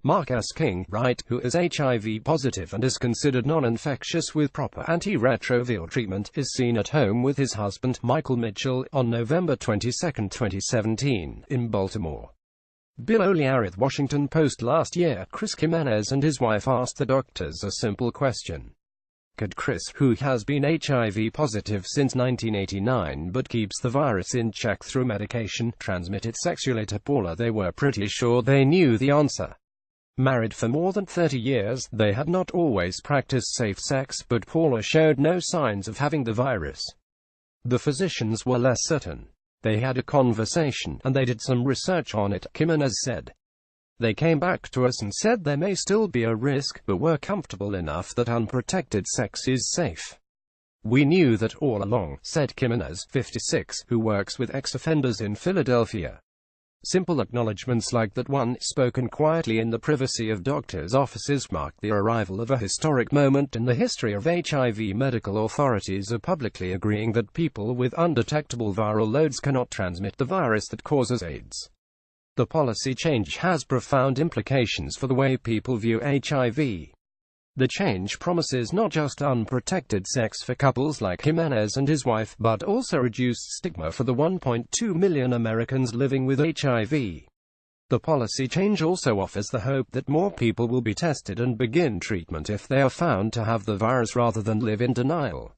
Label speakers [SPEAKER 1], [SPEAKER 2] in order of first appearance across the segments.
[SPEAKER 1] Mark S. King, Wright, who is HIV positive and is considered non-infectious with proper antiretroviral treatment, is seen at home with his husband, Michael Mitchell, on November 22, 2017, in Baltimore. Bill O'Leary, Washington Post. Last year, Chris Jimenez and his wife asked the doctors a simple question. Could Chris, who has been HIV positive since 1989 but keeps the virus in check through medication, transmit it sexually to Paula? They were pretty sure they knew the answer. Married for more than 30 years, they had not always practiced safe sex, but Paula showed no signs of having the virus. The physicians were less certain. They had a conversation, and they did some research on it, Jimenez said. They came back to us and said there may still be a risk, but we're comfortable enough that unprotected sex is safe. We knew that all along, said Jimenez, 56, who works with ex-offenders in Philadelphia. Simple acknowledgments like that one, spoken quietly in the privacy of doctors' offices, marked the arrival of a historic moment in the history of HIV. Medical authorities are publicly agreeing that people with undetectable viral loads cannot transmit the virus that causes AIDS. The policy change has profound implications for the way people view HIV. The change promises not just unprotected sex for couples like Jimenez and his wife, but also reduced stigma for the 1.2 million Americans living with HIV. The policy change also offers the hope that more people will be tested and begin treatment if they are found to have the virus rather than live in denial.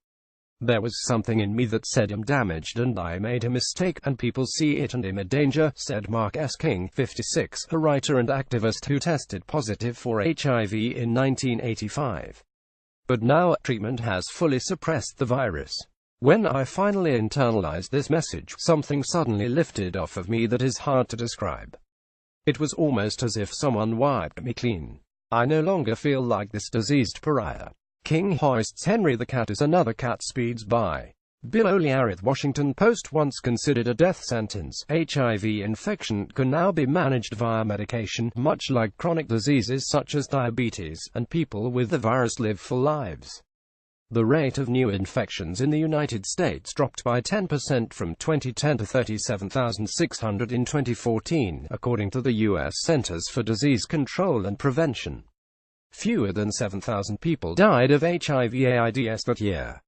[SPEAKER 1] There was something in me that said I'm damaged and I made a mistake, and people see it and I'm a danger, said Mark S. King, 56, a writer and activist who tested positive for HIV in 1985. But now, treatment has fully suppressed the virus. When I finally internalized this message, something suddenly lifted off of me that is hard to describe. It was almost as if someone wiped me clean. I no longer feel like this diseased pariah. King hoists Henry the cat as another cat speeds by. Bill O'Leary, Washington Post. Once considered a death sentence, HIV infection can now be managed via medication, much like chronic diseases such as diabetes, and people with the virus live full lives. The rate of new infections in the United States dropped by 10% from 2010 to 37,600 in 2014, according to the U.S. Centers for Disease Control and Prevention. Fewer than 7,000 people died of HIV/AIDS that year.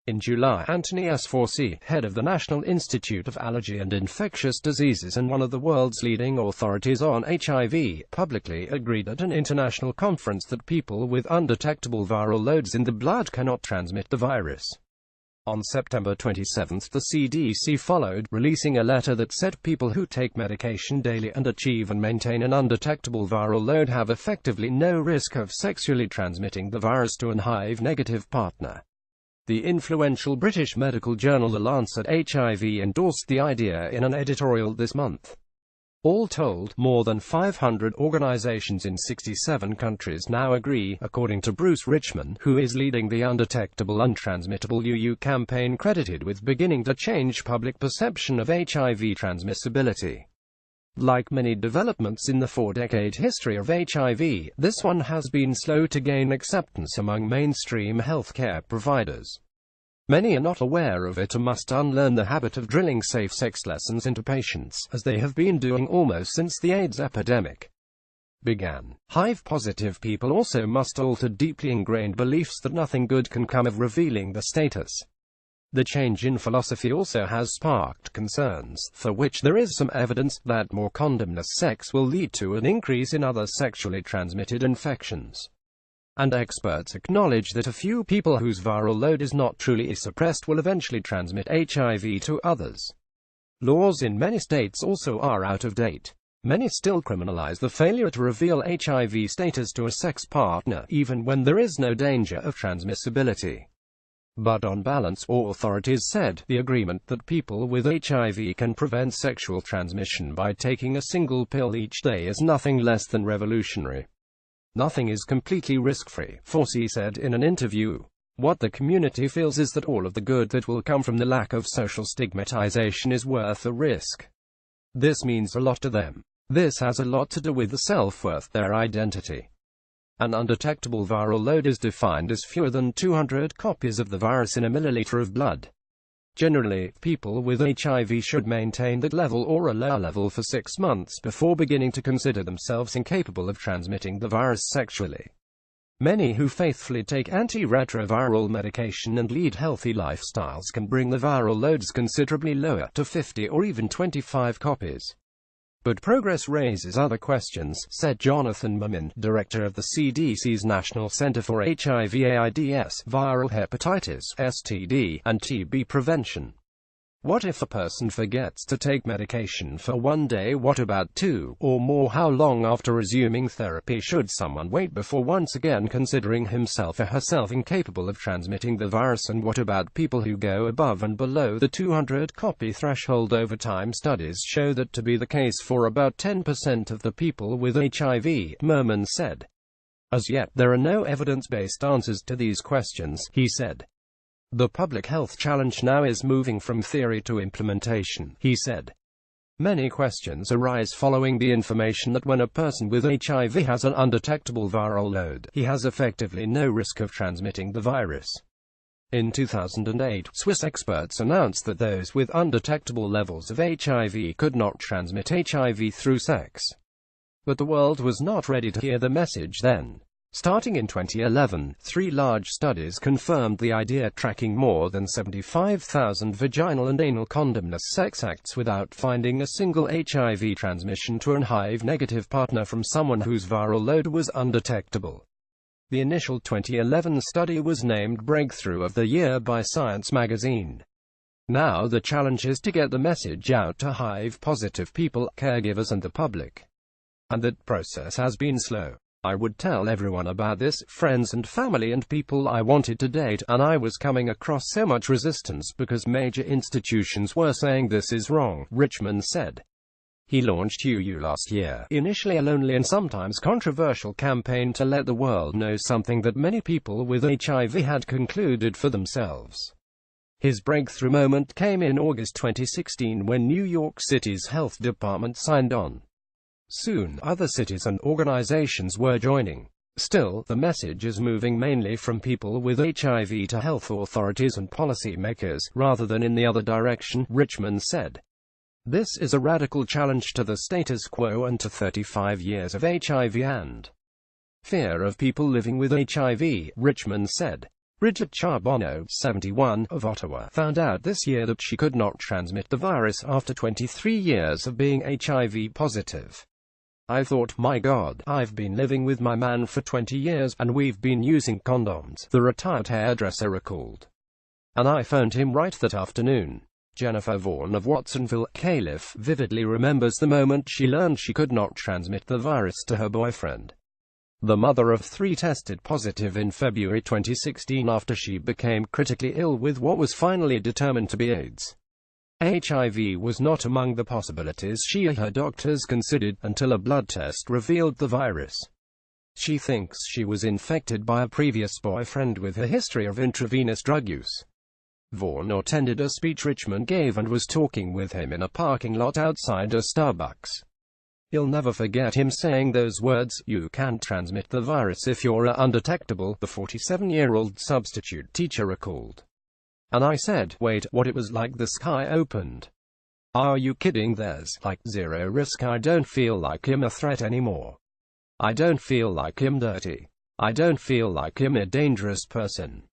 [SPEAKER 1] In July, Anthony S. Fauci, head of the National Institute of Allergy and Infectious Diseases and one of the world's leading authorities on HIV, publicly agreed at an international conference that people with undetectable viral loads in the blood cannot transmit the virus. On September 27, the CDC followed, releasing a letter that said people who take medication daily and achieve and maintain an undetectable viral load have effectively no risk of sexually transmitting the virus to an HIV-negative partner. The influential British medical journal The Lancet HIV endorsed the idea in an editorial this month. All told, more than 500 organizations in 67 countries now agree, according to Bruce Richman, who is leading the Undetectable Untransmittable UU campaign credited with beginning to change public perception of HIV transmissibility. Like many developments in the 4-decade history of HIV, this one has been slow to gain acceptance among mainstream healthcare providers. Many are not aware of it and must unlearn the habit of drilling safe sex lessons into patients, as they have been doing almost since the AIDS epidemic began. HIV-positive people also must alter deeply ingrained beliefs that nothing good can come of revealing the status. The change in philosophy also has sparked concerns, for which there is some evidence, that more condomless sex will lead to an increase in other sexually transmitted infections. And experts acknowledge that a few people whose viral load is not truly suppressed will eventually transmit HIV to others. Laws in many states also are out of date. Many still criminalize the failure to reveal HIV status to a sex partner, even when there is no danger of transmissibility. But on balance, authorities said, the agreement that people with HIV can prevent sexual transmission by taking a single pill each day is nothing less than revolutionary. Nothing is completely risk-free, Fauci said in an interview. What the community feels is that all of the good that will come from the lack of social stigmatization is worth the risk. This means a lot to them. This has a lot to do with the self-worth, their identity. An undetectable viral load is defined as fewer than 200 copies of the virus in a milliliter of blood. Generally, people with HIV should maintain that level or a lower level for 6 months before beginning to consider themselves incapable of transmitting the virus sexually. Many who faithfully take antiretroviral medication and lead healthy lifestyles can bring the viral loads considerably lower, to 50 or even 25 copies. But progress raises other questions, said Jonathan Mamin, director of the CDC's National Center for HIV/AIDS, viral hepatitis, STD, and TB prevention. What if a person forgets to take medication for 1 day? What about 2 or more? How long after resuming therapy should someone wait before once again considering himself or herself incapable of transmitting the virus? And what about people who go above and below the 200-copy threshold over time? Studies show that to be the case for about 10% of the people with HIV, Merman said. As yet, there are no evidence-based answers to these questions, he said. The public health challenge now is moving from theory to implementation, he said. Many questions arise following the information that when a person with HIV has an undetectable viral load, he has effectively no risk of transmitting the virus. In 2008, Swiss experts announced that those with undetectable levels of HIV could not transmit HIV through sex. But the world was not ready to hear the message then. Starting in 2011, 3 large studies confirmed the idea, tracking more than 75,000 vaginal and anal condomless sex acts without finding a single HIV transmission to an HIV-negative partner from someone whose viral load was undetectable. The initial 2011 study was named Breakthrough of the Year by Science magazine. Now the challenge is to get the message out to HIV-positive people, caregivers and the public. And that process has been slow. I would tell everyone about this, friends and family and people I wanted to date, and I was coming across so much resistance because major institutions were saying this is wrong, Richman said. He launched UU last year, initially a lonely and sometimes controversial campaign to let the world know something that many people with HIV had concluded for themselves. His breakthrough moment came in August 2016 when New York City's health department signed on. Soon, other cities and organizations were joining. Still, the message is moving mainly from people with HIV to health authorities and policymakers, rather than in the other direction, Richman said. This is a radical challenge to the status quo and to 35 years of HIV and fear of people living with HIV, Richman said. Bridget Charbonneau, 71, of Ottawa, found out this year that she could not transmit the virus after 23 years of being HIV positive. I thought, my God, I've been living with my man for 20 years, and we've been using condoms, the retired hairdresser recalled. And I phoned him right that afternoon. Jennifer Vaughan of Watsonville, Calif, vividly remembers the moment she learned she could not transmit the virus to her boyfriend. The mother of 3 tested positive in February 2016 after she became critically ill with what was finally determined to be AIDS. HIV was not among the possibilities she or her doctors considered, until a blood test revealed the virus. She thinks she was infected by a previous boyfriend with a history of intravenous drug use. Vaughan attended a speech Richman gave and was talking with him in a parking lot outside a Starbucks. He'll never forget him saying those words, "You can't transmit the virus if you're undetectable," the 47-year-old substitute teacher recalled. And I said, wait, what? It was like the sky opened. Are you kidding? There's, like, zero risk. I don't feel like I'm a threat anymore. I don't feel like I'm dirty. I don't feel like I'm a dangerous person.